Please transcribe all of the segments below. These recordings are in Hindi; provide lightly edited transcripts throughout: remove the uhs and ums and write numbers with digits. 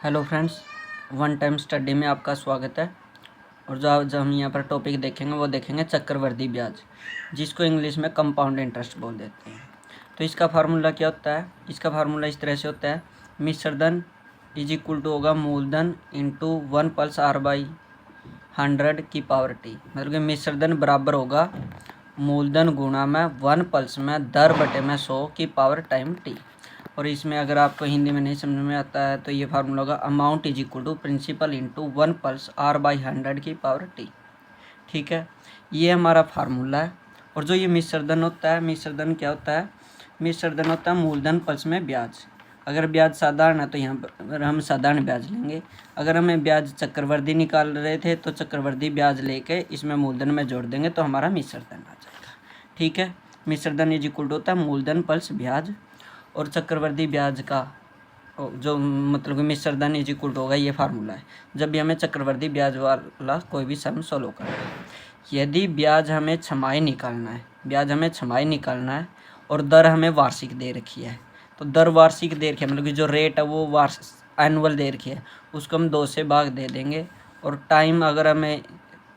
Hello friends, one time study में आपका स्वागत है। और जो आज हम यहाँ पर टॉपिक देखेंगे वो देखेंगे चक्रवृद्धि ब्याज, जिसको इंग्लिश में कंपाउंड इंटरेस्ट बोल देते हैं। तो इसका फार्मूला क्या होता है? इसका फार्मूला इस तरह से होता है, मिश्र धन इज इक्वल टू होगा मूलधन इंटू 1+r/100 की पावर टी। मतलब कि मिश्र धन बराबर होगा मूलधन गुणा में 1 में दर बटे में 100 की पावर टाइम टी। और इसमें अगर आपको हिंदी में नहीं समझ में आता है तो ये फार्मूला होगा amount is equal to principal into 1+r/100 की पावर टी। ठीक है, ये हमारा फार्मूला है। और जो ये मिश्रधन होता है, मिश्रधन क्या होता है? मिश्रधन होता है मूलधन प्लस में ब्याज। अगर ब्याज साधारण है तो यहाँ पर हम साधारण ब्याज लेंगे। अगर हमें ब्याज चक्रवृद्धि निकाल रहे थे तो चक्रवृद्धि ब्याज लेके इसमें मूलधन में जोड़ देंगे तो हमारा मिश्रधन आ जाएगा। ठीक है, मिश्रधन इज इक्वल टू होता है मूलधन प्लस ब्याज। और चक्रवृद्धि ब्याज का जो मतलब कि मिश्रधन इज इक्वल टू होगा, ये फार्मूला है जब भी हमें चक्रवृद्धि ब्याज वाला कोई भी सम सोल्व करना है। यदि ब्याज हमें छमाही निकालना है, और दर हमें वार्षिक दे रखी है, तो दर वार्षिक दे रखी है मतलब कि जो रेट है वो एनुअल दे रखी है, उसको हम 2 से भाग दे देंगे। और टाइम अगर हमें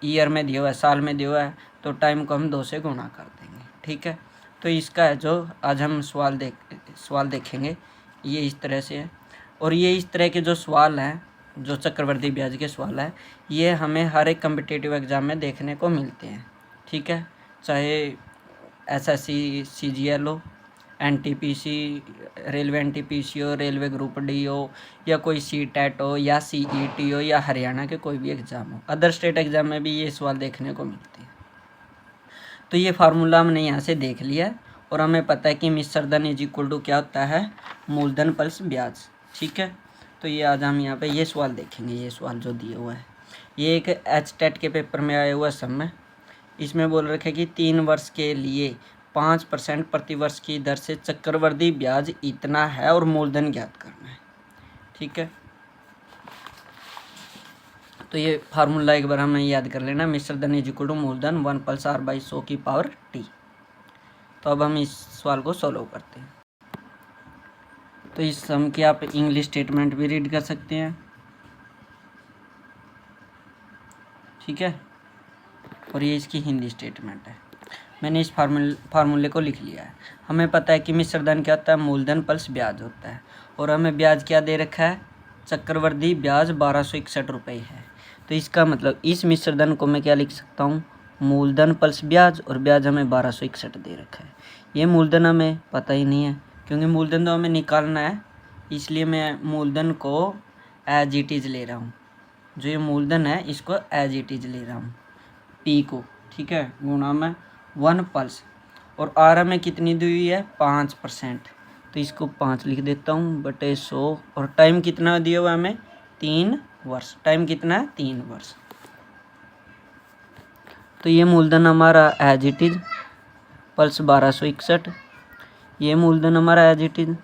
ईयर में दिया हुआ है, साल में दिया हुआ है, तो टाइम को हम 2 से गुणा कर देंगे। ठीक है, तो इसका है जो आज हम सवाल देखेंगे, ये इस तरह से है। और ये इस तरह के जो सवाल हैं, जो चक्रवृद्धि ब्याज के सवाल हैं, ये हमें हर एक कम्पिटिटिव एग्ज़ाम में देखने को मिलते हैं। ठीक है, चाहे एसएससी सीजीएल हो, एनटीपीसी रेलवे एनटीपीसी हो, रेलवे ग्रुप डी हो, या कोई सीटेट हो, या सीईटी हो, या हरियाणा के कोई भी एग्ज़ाम हो, अदर स्टेट एग्ज़ाम में भी ये सवाल देखने को मिलते हैं। तो ये फार्मूला हमने यहाँ से देख लिया और हमें पता है कि मिश्रधन इज इक्वल टू क्या होता है? मूलधन प्लस ब्याज। ठीक है, तो ये आज हम यहाँ पे ये सवाल देखेंगे। ये सवाल जो दिया हुआ है, ये एक एचटेट के पेपर में आया हुआ सम है। इसमें बोल रखे कि 3 वर्ष के लिए 5% प्रतिवर्ष की दर से चक्रवृद्धि ब्याज इतना है और मूलधन ज्ञात करना है। ठीक है, तो ये फार्मूला एक बार हमें याद कर लेना, मिश्रधन इज इक्वल टू मूलधन 1+r/100 की पावर टी। तो अब हम इस सवाल को सॉल्व करते हैं। तो इस सम की आप इंग्लिश स्टेटमेंट भी रीड कर सकते हैं। ठीक है, और ये इसकी हिंदी स्टेटमेंट है। मैंने इस फार्मूले को लिख लिया है। हमें पता है कि मिश्रधन क्या होता है? मूलधन प्लस ब्याज होता है। और हमें ब्याज क्या दे रखा है? चक्रवृद्धि ब्याज 1261 रुपये है। तो इसका मतलब इस मिश्रधन को मैं क्या लिख सकता हूँ? मूलधन प्लस ब्याज, और ब्याज हमें 1261 दे रखा है। ये मूलधन हमें पता ही नहीं है, क्योंकि मूलधन तो हमें निकालना है, इसलिए मैं मूलधन को एज इट इज़ ले रहा हूँ। जो ये मूलधन है इसको एज इट इज़ ले रहा हूँ, पी को। ठीक है, गुणा में 1+, और आर हमें कितनी दी हुई है? 5%। तो इसको 5 लिख देता हूँ बटे 100। और टाइम कितना दिया हुआ हमें? 3 वर्ष। टाइम कितना है? 3 वर्ष। तो ये मूलधन हमारा एज इट इज प्लस 1261, ये मूलधन हमारा एज इट इज।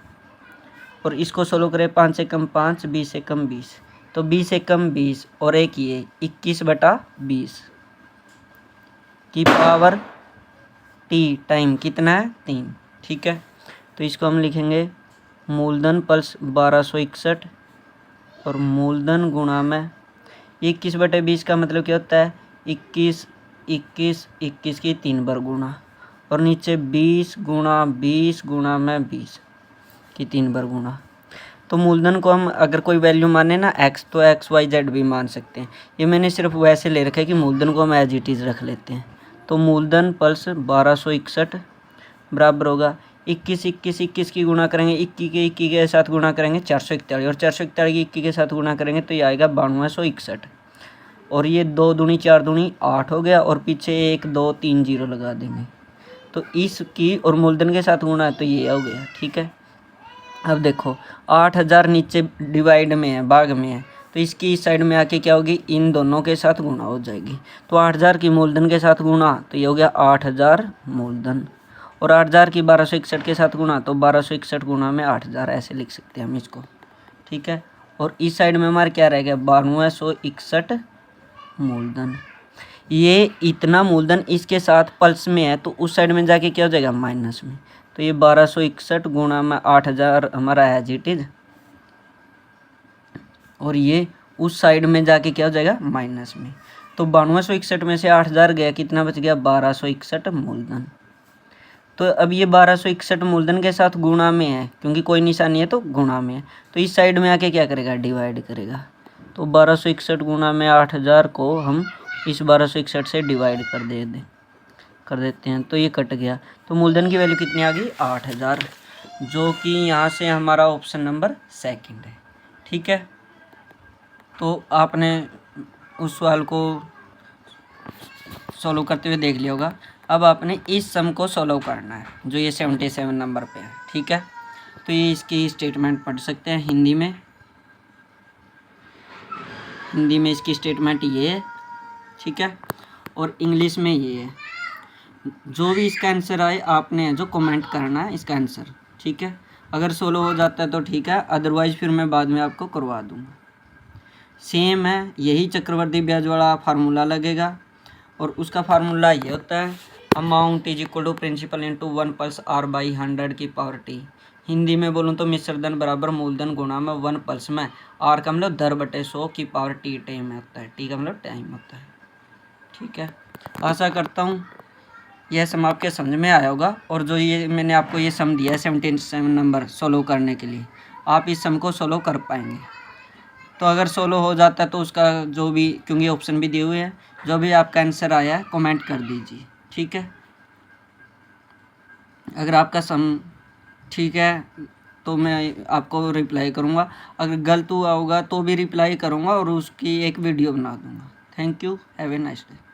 और इसको सोल्व करें, 5 से कम 5, 20 से कम 20, तो 20 से कम 20 और एक ये 21/20 की पावर टी। टाइम कितना है? 3। ठीक है, तो इसको हम लिखेंगे मूलधन प्लस 1261 और मूलधन गुणा में 21/20 का मतलब क्या होता है? 21 21 21 की 3 बार गुणा, और नीचे 20 गुणा 20 गुणा में 20 की 3 बार गुणा। तो मूलधन को हम अगर कोई वैल्यू माने ना x, तो XYZ भी मान सकते हैं। ये मैंने सिर्फ वैसे ले रखा है कि मूलधन को हम एज इट इज़ रख लेते हैं। तो मूलधन प्लस 1261 बराबर होगा 21 21 21 की गुणा करेंगे, 21 के साथ गुणा करेंगे 441, और 441 की 21 के साथ गुणा करेंगे तो ये आएगा 9261। और ये 2 दूनी 4 दूनी 8 हो गया, और पीछे 1 2 3 0 लगा देंगे। तो इसकी और मूलधन के साथ गुणा है तो ये हो गया। ठीक है, अब देखो 8000 नीचे डिवाइड में है, भाग में है, तो इसकी इस साइड में आके क्या होगी? इन दोनों के साथ गुणा हो जाएगी। तो 8000 की मूलधन के साथ गुणा, तो ये हो गया 8000 मूलधन, और 8000 की 1261 के साथ गुणा, तो 1261 गुणा में 8000, ऐसे लिख सकते हैं हम इसको। ठीक है, और इस साइड में हमारे क्या रह गया? 9261 मूलधन। ये इतना मूलधन इसके साथ प्लस में है, तो उस साइड में जाके क्या हो जाएगा? माइनस में। तो ये 1261 गुणा में 8000 हमारा एज इट इज, और ये उस साइड में जाके क्या हो जाएगा, माइनस में। तो 9261 में से 8000 गया, कितना बच गया, 1261 मूलधन। तो अब ये 1261 मूलधन के साथ गुणा में है, क्योंकि कोई निशानी है तो गुणा में है, तो इस साइड में आके क्या करेगा, डिवाइड करेगा। तो 1261 गुणा में 8000 को हम इस 1261 से डिवाइड कर देते हैं, तो ये कट गया। तो मूलधन की वैल्यू कितनी आ गई, 8000, जो कि यहाँ से हमारा ऑप्शन नंबर सेकंड है। ठीक है, तो आपने उस सवाल को सॉल्व करते हुए देख लिया होगा। अब आपने इस सम को सॉल्व करना है, जो ये 77 नंबर पे है। ठीक है, तो ये इसकी स्टेटमेंट पढ़ सकते हैं हिंदी में इसकी स्टेटमेंट ये है। ठीक है, और इंग्लिश में ये है। जो भी इसका आंसर आए आपने जो कमेंट करना है इसका आंसर। ठीक है, अगर सोलो हो जाता है तो ठीक है, अदरवाइज फिर मैं बाद में आपको करवा दूंगा। सेम है, यही चक्रवर्ती ब्याज वाला फार्मूला लगेगा, और उसका फार्मूला ये होता है, amount is equal to principal into 1+r/100 की पावर टी। हिंदी में बोलूँ तो मिश्रधन बराबर मूलधन गुणा में 1+ में r का मतलब 10/100 की पावर टी टाइम होता है, टी का मतलब टाइम होता है। ठीक है, आशा करता हूँ यह सम आपके समझ में आया होगा। और जो ये मैंने आपको ये सम दिया है 77 नंबर सोल्व करने के लिए, आप इस सम को सोल्व कर पाएंगे। तो अगर सोल्व हो जाता है तो उसका जो भी, क्योंकि ऑप्शन भी दिए हुए हैं, जो भी आपका आंसर आया है कमेंट कर दीजिए। ठीक है, अगर आपका सम ठीक है तो मैं आपको रिप्लाई करूँगा, अगर गलत हुआ होगा तो भी रिप्लाई करूँगा और उसकी एक वीडियो बना दूँगा। Thank you, have a nice day.